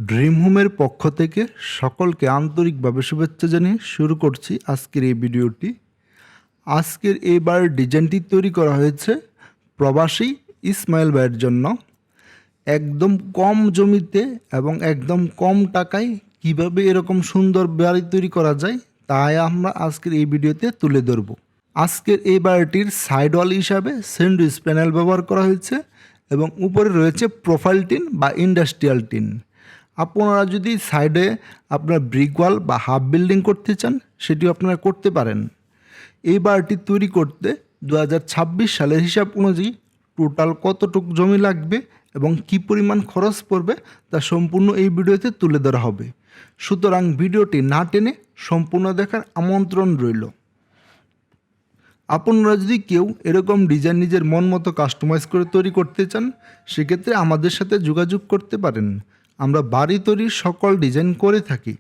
Dream হোমের পক্ষ থেকে সকলকে আন্তরিকভাবে শুভেচ্ছা জানিয়ে শুরু করছি আজকের এই ভিডিওটি। আজকের এইবার ডিজাইনটি তৈরি করা হয়েছে প্রবাসী ইসমাইল ভাইয়ের জন্য। একদম কম জমিতে এবং একদম কম টাকায় কিভাবে এরকম সুন্দর বাড়ি তৈরি করা যায় তাই আমরা আজকের এই ভিডিওতে তুলে ধরব। আজকের এই বাড়িটির সাইড ওয়াল হিসাবে স্যান্ডউইচ প্যানেল ব্যবহার করা হয়েছে এবং উপরে রয়েছে প্রোফাইল টিন বা ইন্ডাস্ট্রিয়াল টিন। আপনারা যদি সাইডে আপনার ব্রিক ওয়াল বা হাফ বিল্ডিং করতে চান সেটিও আপনারা করতে পারেন। এই বাড়িটি তৈরি করতে 2026 সালের হিসাব অনুযায়ী টোটাল কতটুকু জমি লাগবে এবং কি পরিমাণ খরচ পড়বে তা সম্পূর্ণ এই ভিডিওতে তুলে ধরা হবে। সুতরাং ভিডিওটি না টেনে সম্পূর্ণ দেখার আমন্ত্রণ রইল। আপনারা যদি কেউ এরকম ডিজাইন নিজের মন মতো কাস্টমাইজ করে তৈরি করতে চান সেক্ষেত্রে আমাদের সাথে যোগাযোগ করতে পারেন। আমরা বাড়ি তৈরির সকল ডিজাইন করে থাকি।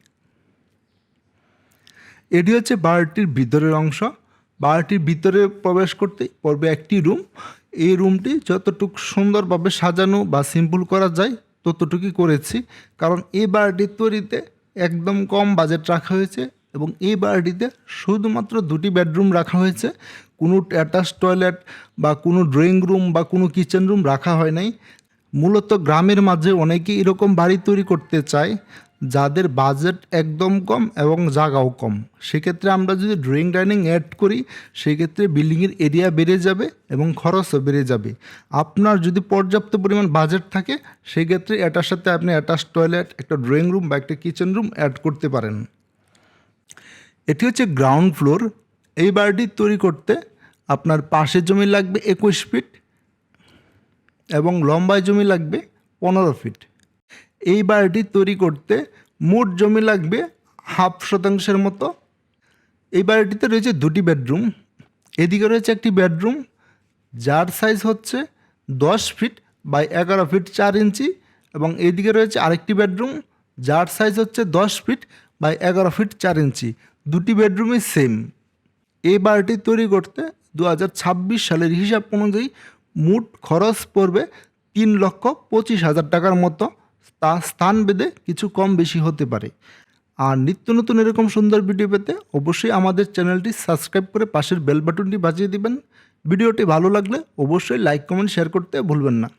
এটি হচ্ছে বাড়িটির ভিতরের অংশ। বাড়িটির ভিতরে প্রবেশ করতে পড়বে একটি রুম। এই রুমটি যতটুকু সুন্দরভাবে সাজানো বা সিম্পল করা যায় ততটুকুই করেছি, কারণ এই বাড়িটির তৈরিতে একদম কম বাজেট রাখা হয়েছে এবং এই বাড়িটিতে শুধুমাত্র 2টি বেডরুম রাখা হয়েছে। কোনো অ্যাটাচ টয়লেট বা কোনো ড্রয়িং রুম বা কোনো কিচেন রুম রাখা হয় নাই। মূলত গ্রামের মাঝে অনেকেই এরকম বাড়ি তৈরি করতে চায় যাদের বাজেট একদম কম এবং জায়গাও কম। সেক্ষেত্রে আমরা যদি ড্রয়িং ডাইনিং অ্যাড করি সেক্ষেত্রে বিল্ডিংয়ের এরিয়া বেড়ে যাবে এবং খরচও বেড়ে যাবে। আপনার যদি পর্যাপ্ত পরিমাণ বাজেট থাকে সেক্ষেত্রে এটার সাথে আপনি অ্যাটাচ টয়লেট, একটা ড্রয়িং রুম বা একটা কিচেন রুম অ্যাড করতে পারেন। এটি হচ্ছে গ্রাউন্ড ফ্লোর। এই বাড়িটি তৈরি করতে আপনার পাশের জমি লাগবে 21 ফিট এবং লম্বায় জমি লাগবে 15 ফিট। এই বাড়িটি তৈরি করতে মোট জমি লাগবে 0.5% মতো। এই বাড়িটিতে রয়েছে 2টি বেডরুম। এদিকে রয়েছে একটি বেডরুম যার সাইজ হচ্ছে 10 ফিট বাই 11 ফিট 4 ইঞ্চি এবং এদিকে রয়েছে আরেকটি বেডরুম যার সাইজ হচ্ছে 10 ফিট বাই 11 ফিট 4 ইঞ্চি। 2টি বেডরুমই সেম। এই বাড়িটি তৈরি করতে 2026 সালের হিসাব অনুযায়ী মোট খরচ পড়বে 3,25,000 টাকার মতো। তা স্থান ভেদে কিছু কম বেশি হতে পারে। আর নিত্য নতুন এরকম সুন্দর ভিডিও পেতে অবশ্যই আমাদের চ্যানেলটি সাবস্ক্রাইব করে পাশের বেল বাটনটি বাজিয়ে দিবেন। ভিডিওটি ভালো লাগলে অবশ্যই লাইক কমেন্ট শেয়ার করতে ভুলবেন না।